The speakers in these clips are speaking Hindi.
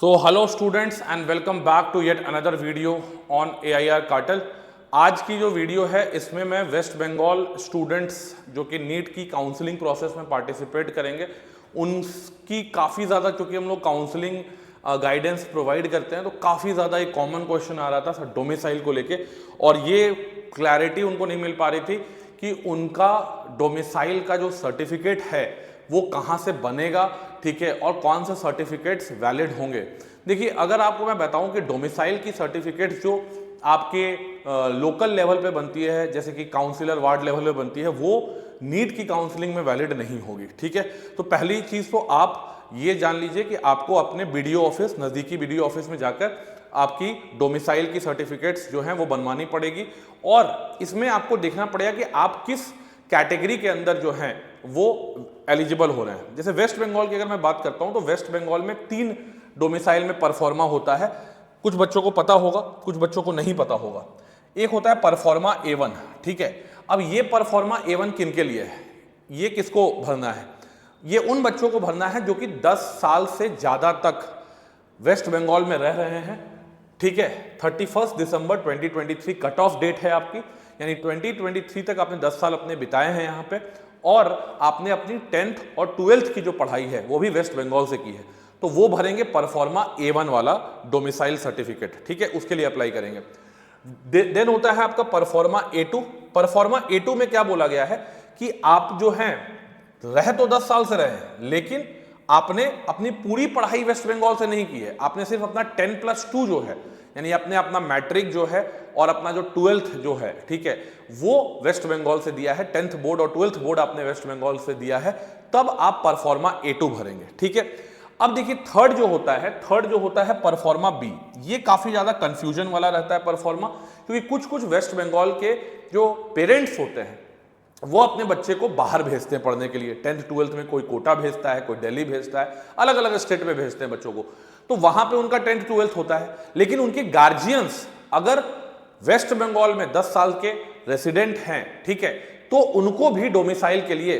So hello students and welcome back to yet another video on AIR cartel. आज की जो वीडियो है इसमें मैं वेस्ट बंगाल स्टूडेंट्स जो कि नीट की काउंसलिंग प्रोसेस में पार्टिसिपेट करेंगे उनकी काफ़ी ज़्यादा, क्योंकि हम लोग काउंसलिंग गाइडेंस प्रोवाइड करते हैं तो काफ़ी ज़्यादा एक कॉमन क्वेश्चन आ रहा था डोमिसाइल को लेके, और ये क्लैरिटी उनको नहीं मिल पा रही थी कि उनका डोमिसाइल का जो सर्टिफिकेट है वो कहाँ से बनेगा, ठीक है, और कौन से सर्टिफिकेट्स वैलिड होंगे। देखिए, अगर आपको मैं बताऊं कि डोमिसाइल की सर्टिफिकेट्स जो आपके लोकल लेवल पे बनती है, जैसे कि काउंसिलर वार्ड लेवल पे बनती है, वो नीट की काउंसलिंग में वैलिड नहीं होगी, ठीक है। तो पहली चीज तो आप ये जान लीजिए कि आपको अपने BDO ऑफिस, नजदीकी BDO ऑफिस में जाकर आपकी डोमिसाइल की सर्टिफिकेट्स जो हैं वो बनवानी पड़ेगी, और इसमें आपको देखना पड़ेगा कि आप किस कैटेगरी के अंदर जो हैं वो एलिजिबल हो रहे हैं। जैसे वेस्ट बंगाल की अगर मैं बात करता हूं तो वेस्ट बंगाल में 3 डोमिसाइल में परफॉर्मा होता है। कुछ बच्चों को पता होगा, कुछ बच्चों को नहीं पता होगा। एक होता है परफॉर्मा A1, ठीक है। अब ये परफॉर्मा A1 किन के लिए है, ये किसको भरना है? ये उन बच्चों को भरना है जो कि 10 साल से ज्यादा तक वेस्ट बंगाल में रह रहे हैं, ठीक है। 31 दिसंबर 2023 कट ऑफ डेट है आपकी, यानी 2023 तक आपने 10 साल अपने बिताए हैं यहाँ पे, और आपने अपनी 10th और 12th की जो पढ़ाई है वो भी वेस्ट बंगाल से की है, तो वो भरेंगे परफॉर्मा A1 वाला डोमिसाइल सर्टिफिकेट, ठीक है, उसके लिए अप्लाई करेंगे। देन होता है आपका परफॉर्मा A2। परफॉर्मा A2 में क्या बोला गया है कि आप जो हैं रह तो 10 साल से रहे हैं, लेकिन आपने अपनी पूरी पढ़ाई वेस्ट बंगाल से नहीं की है, आपने सिर्फ अपना 10+2 जो है, यानी आपने अपना मैट्रिक जो है और अपना जो 12th जो है, ठीक है, वो वेस्ट बंगाल से दिया है। 10th बोर्ड और 12th बोर्ड आपने वेस्ट बंगाल से दिया है, तब आप परफॉर्मा A2 भरेंगे, ठीक है। अब देखिए, थर्ड जो होता है परफॉर्मा B। ये काफी ज्यादा कंफ्यूजन वाला रहता है परफॉर्मा, क्योंकि कुछ वेस्ट बंगाल के जो पेरेंट्स होते हैं वो अपने बच्चे को बाहर भेजते हैं पढ़ने के लिए। 10th 12th में कोई कोटा भेजता है, कोई दिल्ली भेजता है, अलग अलग स्टेट में भेजते हैं बच्चों को, तो वहां पे उनका 10th 12th होता है। लेकिन उनके गार्जियंस अगर वेस्ट बंगाल में 10 साल के रेसिडेंट हैं, ठीक है, तो उनको भी डोमिसाइल के लिए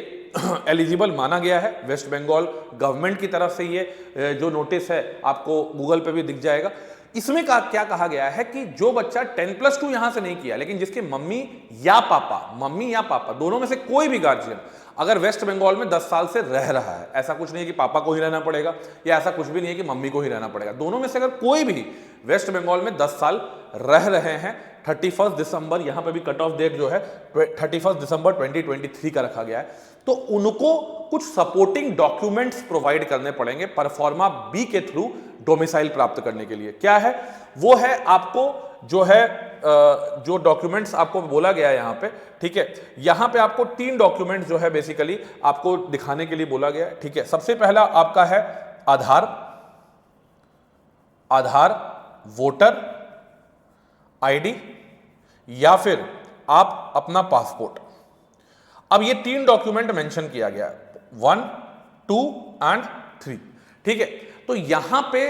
एलिजिबल माना गया है। वेस्ट बंगाल गवर्नमेंट की तरफ से ये जो नोटिस है आपको गूगल पे भी दिख जाएगा। इसमें क्या कहा गया है कि जो बच्चा 10+2 यहां से नहीं किया, लेकिन जिसके मम्मी या पापा दोनों में से कोई भी गार्जियन अगर वेस्ट बंगाल में 10 साल से रह रहा है, ऐसा कुछ नहीं है कि पापा को ही रहना पड़ेगा, या ऐसा कुछ भी नहीं है कि मम्मी को ही रहना पड़ेगा, दोनों में से अगर कोई भी वेस्ट बंगाल में 10 साल रह रहे हैं, 31 दिसंबर, यहां पे भी कट ऑफ डेट जो है 31 दिसंबर 2023 का रखा गया है, तो उनको कुछ सपोर्टिंग डॉक्यूमेंट्स प्रोवाइड करने पड़ेंगे परफॉर्मा B के थ्रू डोमिसाइल प्राप्त करने के लिए। क्या है वो? है आपको जो है जो डॉक्यूमेंट्स आपको बोला गया है यहां पे, ठीक है, यहां पे आपको 3 डॉक्यूमेंट्स जो है बेसिकली आपको दिखाने के लिए बोला गया है, ठीक है। सबसे पहला आपका है आधार, वोटर ID, या फिर आप अपना पासपोर्ट। अब ये 3 डॉक्यूमेंट मेंशन किया गया है, 1, 2 एंड 3, ठीक है। तो यहां पे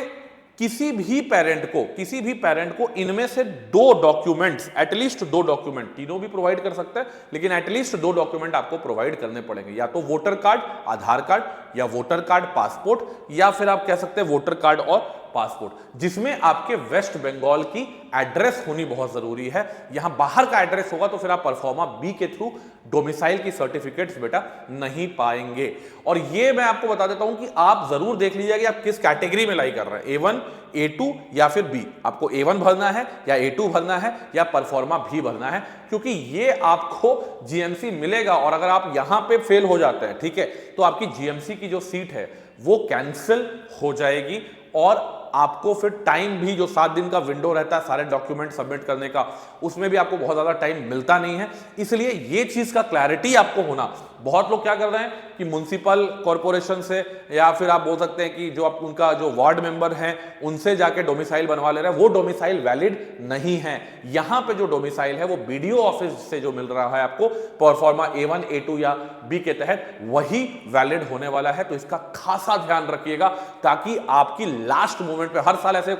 किसी भी पेरेंट को इनमें से 2 डॉक्यूमेंट्स, एटलीस्ट 2 डॉक्यूमेंट, तीनों भी प्रोवाइड कर सकते हैं, लेकिन एटलीस्ट 2 डॉक्यूमेंट आपको प्रोवाइड करने पड़ेंगे, या तो वोटर कार्ड आधार कार्ड, या वोटर कार्ड पासपोर्ट, या फिर आप कह सकते हैं वोटर कार्ड और पासपोर्ट, जिसमें आपके वेस्ट बंगाल की एड्रेस होनी बहुत जरूरी है। यहां बाहर का एड्रेस होगा तो फिर आप परफॉर्मा B के थ्रू डोमिसाइल की सर्टिफिकेट्स बेटा नहीं पाएंगे। और ये मैं आपको बता देता हूं कि आप जरूर देख लीजिएगा कि आप किस कैटेगरी में लाई कर रहे हैं, A1, A2 या फिर B। आपको A1 भरना है या A2 भरना है या परफॉर्मा B भरना है, क्योंकि ये आपको GMC मिलेगा, और अगर आप यहां पे फेल हो जाते हैं, ठीक है, तो आपकी GMC की जो सीट है वो कैंसिल हो जाएगी, और आपको फिर टाइम भी, जो 7 दिन का विंडो रहता है सारे डॉक्यूमेंट सबमिट करने का, उसमें भी आपको बहुत ज्यादा टाइम मिलता नहीं है। इसलिए ये चीज का क्लैरिटी आपको होना, बहुत लोग क्या कर रहे हैं कि म्युनिसिपल कॉर्पोरेशन से, या फिर आप बोल सकते हैं कि जो आप उनका जो वार्ड मेंबर हैं उनसे जाके डोमिसाइल बनवा ले रहे हैं, वो डोमिसाइल वैलिड नहीं है। यहां पे जो डोमिसाइल है वो BDO ऑफिस से जो मिल रहा है आपको परफॉर्मा A1, A2 या B के तहत, वही वैलिड होने वाला है। तो इसका खासा ध्यान रखिएगा, ताकि आपकी लास्ट मोमेंट पे, हर साल ऐसे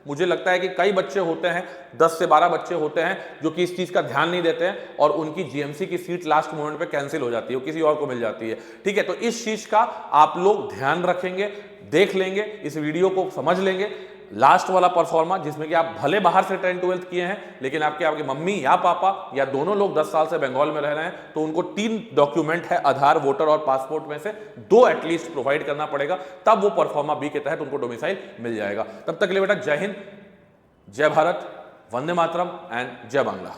मुझे लगता है कि कई बच्चे होते हैं, 10 से 12 बच्चे होते हैं जो कि इस चीज का ध्यान नहीं देते हैं और उनकी जीएमसी की सीट लास्ट मोमेंट पे कैंसिल हो जाती है, वो किसी और को मिल जाती है। ठीक है, तो इस चीज का आप लोग ध्यान रखेंगे, देख लेंगे, इस वीडियो को समझ लेंगे। लास्ट वाला परफॉर्मा जिसमें कि आप भले बाहर से 10th-12th किए हैं, लेकिन आपके मम्मी या पापा या दोनों लोग 10 साल से बंगाल में रह रहे हैं, तो उनको 3 डॉक्यूमेंट है, आधार, वोटर और पासपोर्ट में से 2 एटलीस्ट प्रोवाइड करना पड़ेगा, तब वो परफॉर्मा बी के तहत उनको डोमिसाइल मिल जाएगा। तब तक के लिए बेटा जय हिंद, जय भारत, वंदे मातरम एंड जय बांग्ला।